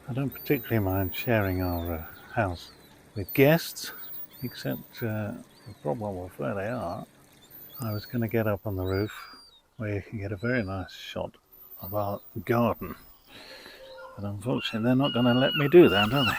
I don't particularly mind sharing our house with guests, except the problem with where they are. I was going to get up on the roof where you can get a very nice shot of our garden. But unfortunately they're not going to let me do that, are they?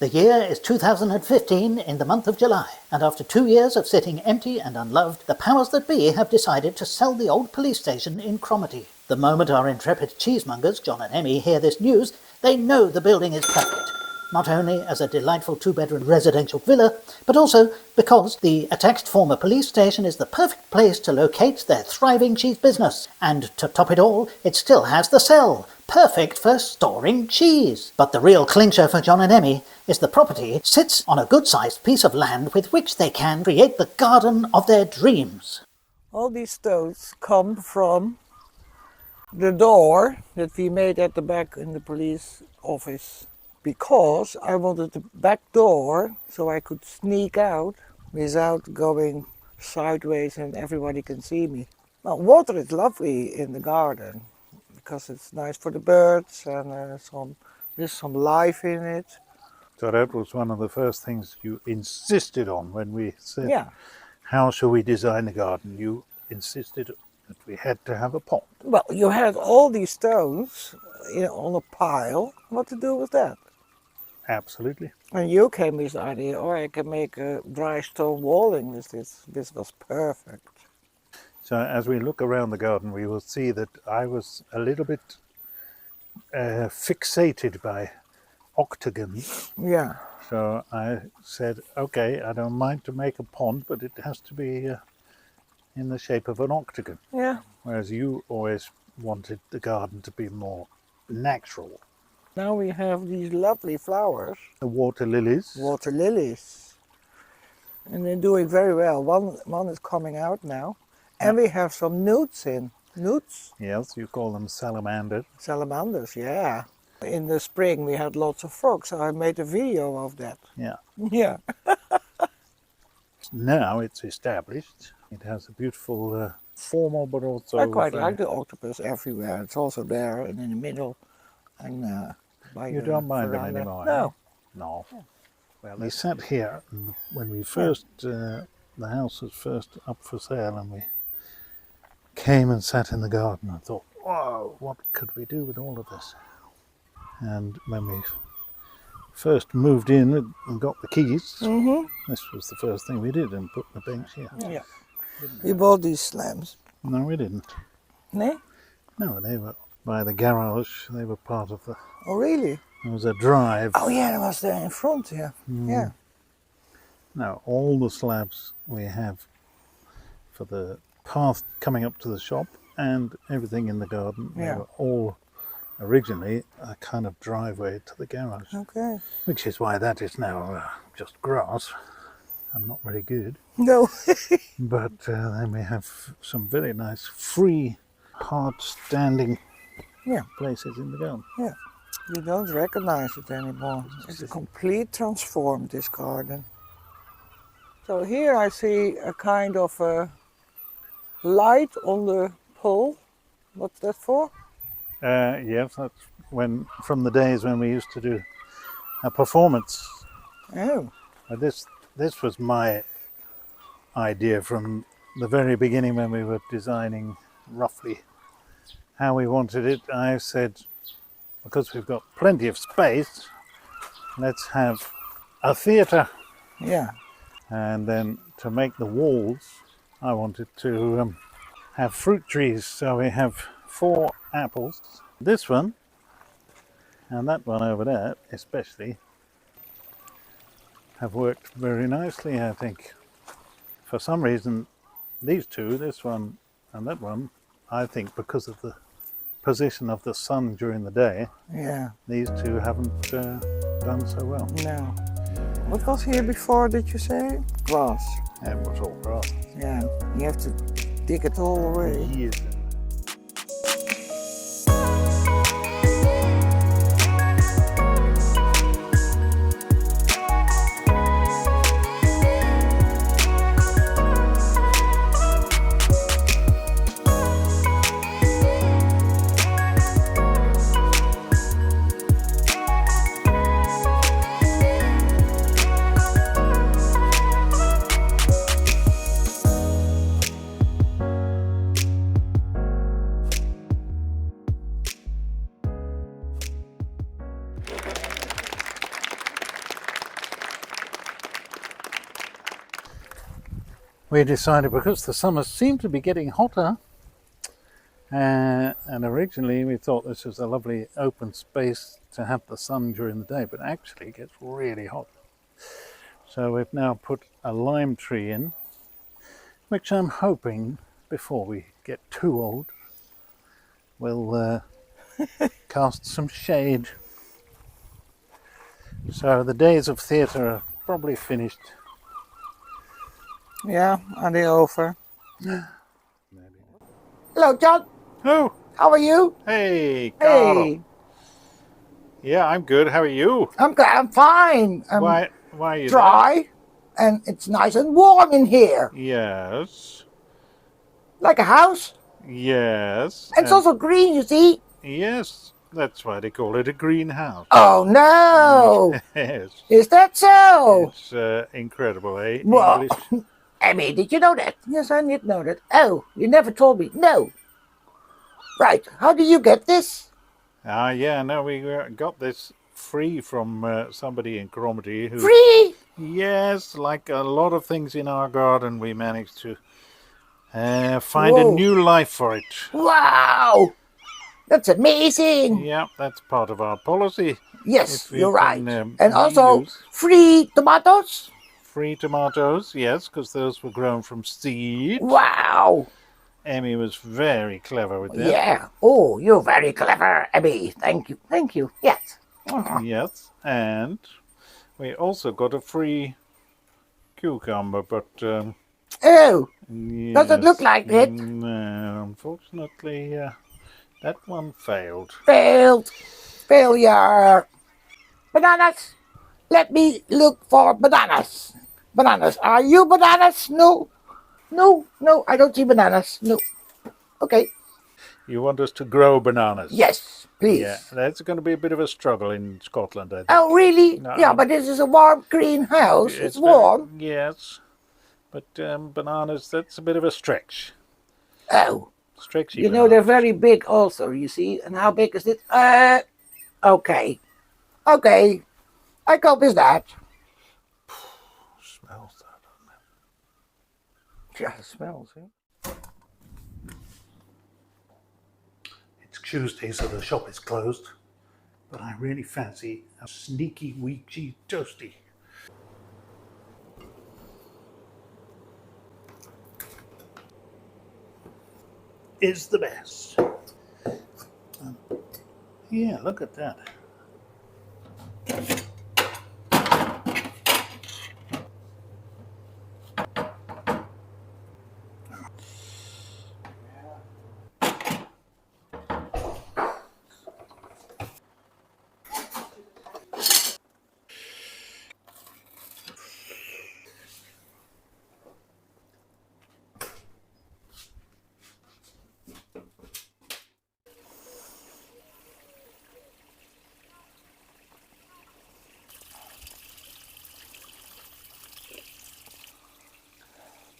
The year is 2015 in the month of July, and after 2 years of sitting empty and unloved, the powers that be have decided to sell the old police station in Cromarty. The moment our intrepid cheesemongers, John and Emmy, hear this news, they know the building is perfect. Not only as a delightful 2-bedroom residential villa, but also because the attached former police station is the perfect place to locate their thriving cheese business. And to top it all, it still has the cell, perfect for storing cheese. But the real clincher for John and Emmy is the property sits on a good-sized piece of land with which they can create the garden of their dreams. All these stones come from the door that we made at the back in the police office. Because I wanted the back door so I could sneak out without going sideways and everybody can see me. Now, water is lovely in the garden because it's nice for the birds and there's some life in it. So that was one of the first things you insisted on when we said, Yeah. how shall we design the garden? You insisted that we had to have a pond. Well, you had all these stones on a pile. What to do with that? Absolutely. And you came with the idea, or I can make a dry stone walling with this. This was perfect. So as we look around the garden, we will see that I was a little bit fixated by octagons. Yeah. So I said, okay, I don't mind to make a pond, but it has to be in the shape of an octagon. Yeah. Whereas you always wanted the garden to be more natural. Now we have these lovely flowers. The water lilies. Water lilies. And they're doing very well. One is coming out now. And we have some newts in. Newts? Yes, you call them salamanders. Salamanders, yeah. In the spring we had lots of frogs, so I made a video of that. Yeah. Yeah. Now it's established. It has a beautiful formal, but also... I quite like the octopus everywhere. It's also there and in the middle. And by You the don't mind them veranda. anymore? No. Eh? No. Well, we sat here and when we first, the house was first up for sale, and we came and sat in the garden and thought, whoa, what could we do with all of this? And when we first moved in and got the keys, this was the first thing we did, and put the bench here. Yeah. We bought these slams. No, we didn't. No? No, they were by the garage. They were part of the... Oh, really? There was a drive. Oh, yeah, that was there in front, yeah. Yeah. Now, all the slabs we have for the path coming up to the shop and everything in the garden, they were all originally a kind of driveway to the garage. Okay. Which is why that is now just grass and not very good. No. But then we have some very nice free, hard-standing places in the garden. Yeah. You don't recognize it anymore. It's a complete transformed, this garden. So here I see a kind of a light on the pole. What's that for? Yes, that's from the days when we used to do a performance. Oh. This was my idea from the very beginning when we were designing roughly how we wanted it. I said, because we've got plenty of space, let's have a theatre. Yeah. And then to make the walls, I wanted to have fruit trees. So we have 4 apples. This one and that one over there especially have worked very nicely, I think. For some reason, these two, this one and that one, I think because of the position of the sun during the day, these two haven't done so well. No. What was here before, did you say? Grass. It was all grass. Yeah, you have to dig it all away. Years. we decided, because the summers seem to be getting hotter, and originally we thought this was a lovely open space to have the sun during the day, but actually it gets really hot. So we've now put a lime tree in, which I'm hoping, before we get too old, will cast some shade. So the days of theatre are probably finished. Yeah, are they over? Maybe. Hello, John. Oh, How are you? hey, Carl. Hey, Yeah, I'm good. How are you? I'm fine. I'm Why are you dry, and it's nice and warm in here, there? Yes. like a house. Yes. And it's also green, you see. Yes, that's why they call it a greenhouse. Oh no! Yes. Is that so? It's incredible, eh? Well, English. Emmy, did you know that? Yes, I did know that. Oh, you never told me. No. Right. How do you get this? Yeah, no, we got this free from somebody in Cromarty who... Free? Yes, like a lot of things in our garden, we managed to find a Whoa. new life for it. Wow! That's amazing. Yeah, that's part of our policy. Yes, If we you're right. can, And also, reuse. free tomatoes? Free tomatoes, yes, because those were grown from seed. Wow! Emmy was very clever with that. Yeah. Oh, you're very clever, Emmy. Thank you. Thank you. Yes. Yes, and we also got a free cucumber, but Oh, yes, does it look like it? No, unfortunately, that one failed. Failed. Failure. Bananas. Let me look for bananas. Bananas. Are you bananas? No. No, no, I don't see bananas. No. Okay. You want us to grow bananas? Yes, please. Yeah, that's going to be a bit of a struggle in Scotland, I think. Oh, really? No. Yeah, but this is a warm greenhouse. It's warm. Yes, but bananas, that's a bit of a stretch. Oh. Stretchy You know, they're bananas. very big also, you see. And how big is it? Okay. Okay. I cope with that. Smells that, doesn't Yeah, it smells, eh? It's Tuesday, so the shop is closed, but I really fancy a sneaky wheat cheese toasty. Is the best. Yeah, look at that.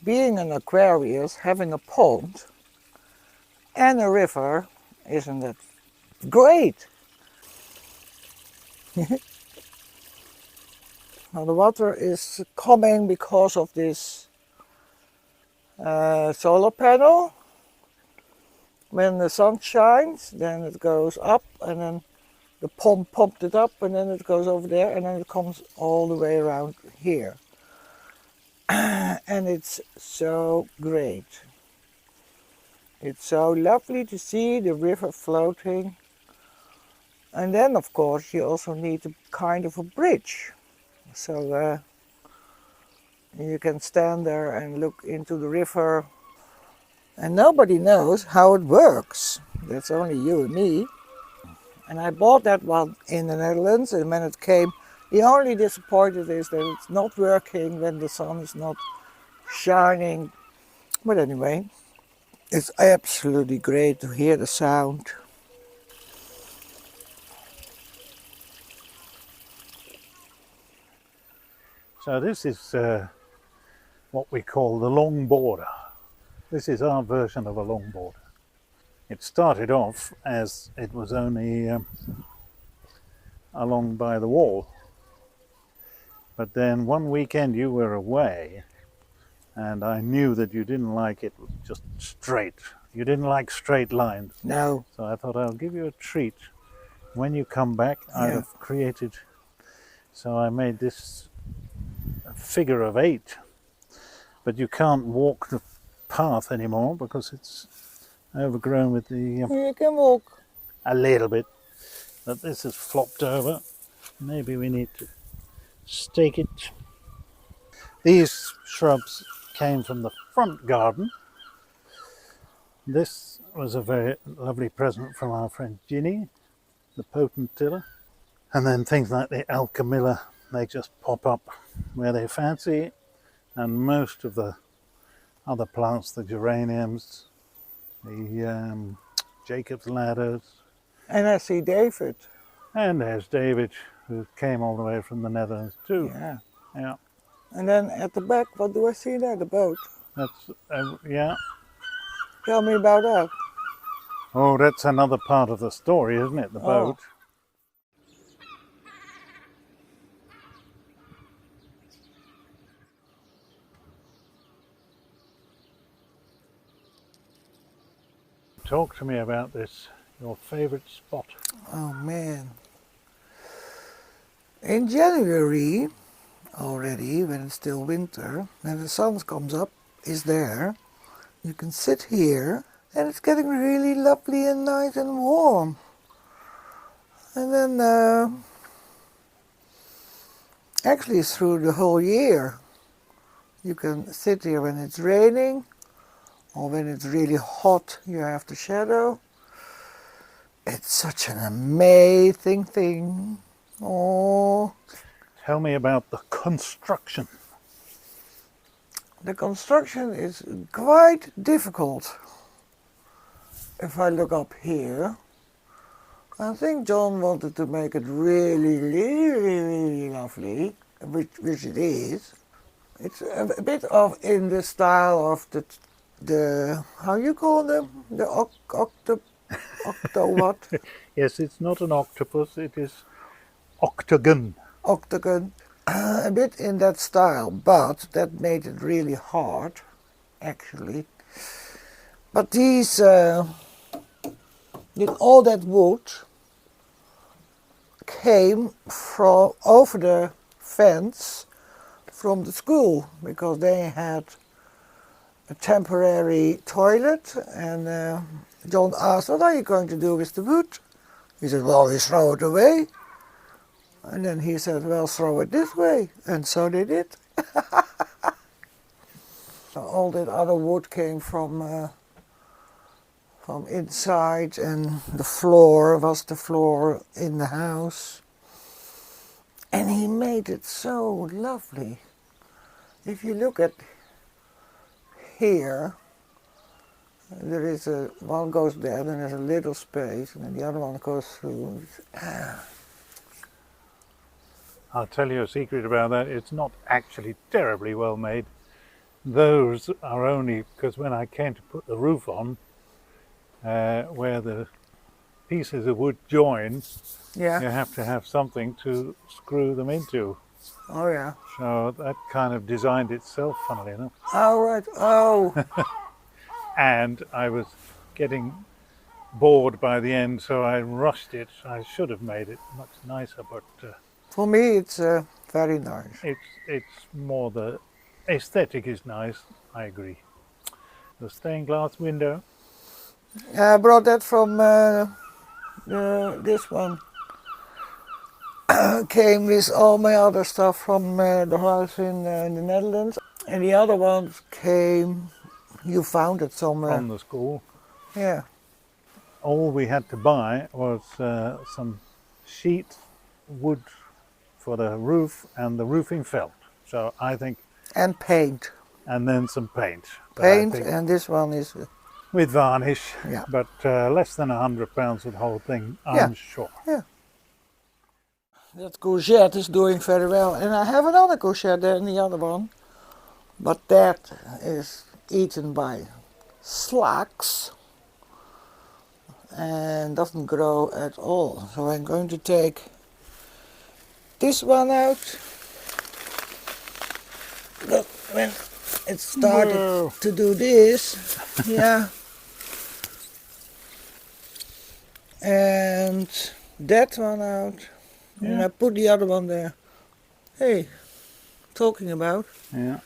Being an Aquarius, having a pond and a river, isn't that great? Now the water is coming because of this solar panel. When the sun shines, then it goes up, and then the pump pumped it up, and then it goes over there, and then it comes all the way around here. And it's so great. It's so lovely to see the river floating. And then, of course, you also need a kind of a bridge. So you can stand there and look into the river. And nobody knows how it works. That's only you and me. And I bought that one in the Netherlands, and when it came, the only disappointed is that it's not working when the sun is not shining. But anyway, it's absolutely great to hear the sound. So this is what we call the long border. This is our version of a long border. It started off as it was only along by the wall. But then one weekend you were away And I knew that you didn't like it just straight. You didn't like straight lines. No. So I thought I'll give you a treat. When you come back, I'd have created, so I made this figure of 8. But you can't walk the path anymore because it's overgrown with the... You can walk. A little bit. But this is flopped over. Maybe we need to stake it. These shrubs came from the front garden. This was a very lovely present from our friend Ginny, the potentilla. And then things like the alchemilla, they just pop up where they fancy. And most of the other plants, the geraniums, the Jacob's ladders. And I see David. And there's David, who came all the way from the Netherlands too. Yeah. Yeah. And then at the back, what do I see there? The boat. That's, yeah. Tell me about that. Oh, that's another part of the story, isn't it? The boat. Talk to me about this, your favourite spot. Oh man. In January already, when it's still winter, and the sun comes up, is there, you can sit here and it's getting really lovely and nice and warm. And then actually through the whole year, you can sit here when it's raining, or when it's really hot, you have the shadow. It's such an amazing thing. Oh. Tell me about the construction. The construction is quite difficult. If I look up here, I think John wanted to make it really, really, really lovely, which it is. It's a bit of in the style of the how you call them? The octo what? Yes, it's not an octopus, it is octagon. Octagon. A bit in that style, but that made it really hard, actually. But these, all that wood came from over the fence from the school, because they had a temporary toilet, and John asked, what are you going to do with the wood? He said, well, we throw it away. And then he said, well, throw it this way. And so they did. All that other wood came from inside, and the floor was the floor in the house. And he made it so lovely. If you look at here, there is one goes there, then there's a little space, and then the other one goes through. I'll tell you a secret about that. It's not actually terribly well made. Those are only because when I came to put the roof on, where the pieces of wood join, you have to have something to screw them into. Oh yeah. So that kind of designed itself, funnily enough. Oh right. Oh. And I was getting bored by the end, so I rushed it. I should have made it much nicer, but for me, it's very nice. It's more the aesthetic is nice. I agree. The stained glass window. I brought that from this one. Came with all my other stuff from the house in the Netherlands, and the other ones came. You found it somewhere. From the school. Yeah. All we had to buy was some sheet wood for the roof and the roofing felt. So I think. And paint. And then some paint. Paint, and this one is. With varnish. Yeah. But less than £100 for the whole thing, I'm sure. Yeah. That courgette is doing very well, and I have another courgette there in the other one, but that is eaten by slugs and doesn't grow at all. So I'm going to take this one out. But when it started Whoa. to do this. Yeah. And that one out. And Yeah. I put the other one there. Hey, talking about, Yeah.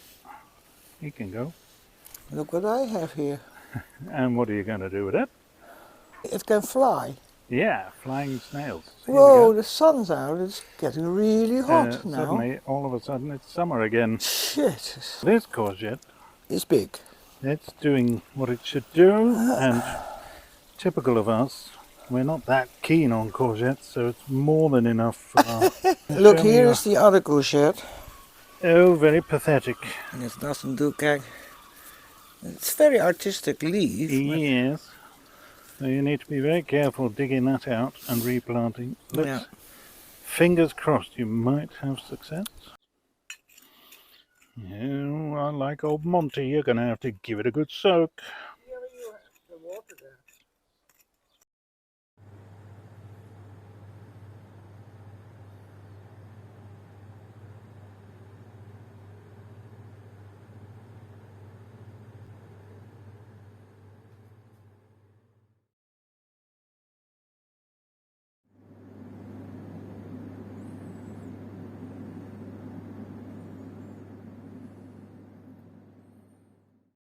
He can go. look what I have here. And what are you going to do with it? It can fly. Yeah, flying snails. Here we Whoa, go. the sun's out. It's getting really hot now. Suddenly, all of a sudden, it's summer again. Shit. This courgette, It's big. it's doing what it should do, and typical of us, we're not that keen on courgettes, so it's more than enough for our... Look, Show me here your- is the other courgette. Oh, very pathetic. And it doesn't do kijk. It's very artistic leaf. but- Yes. So you need to be very careful digging that out and replanting. Yeah. Fingers crossed you might have success. Yeah, like old Monty, you're going to have to give it a good soak.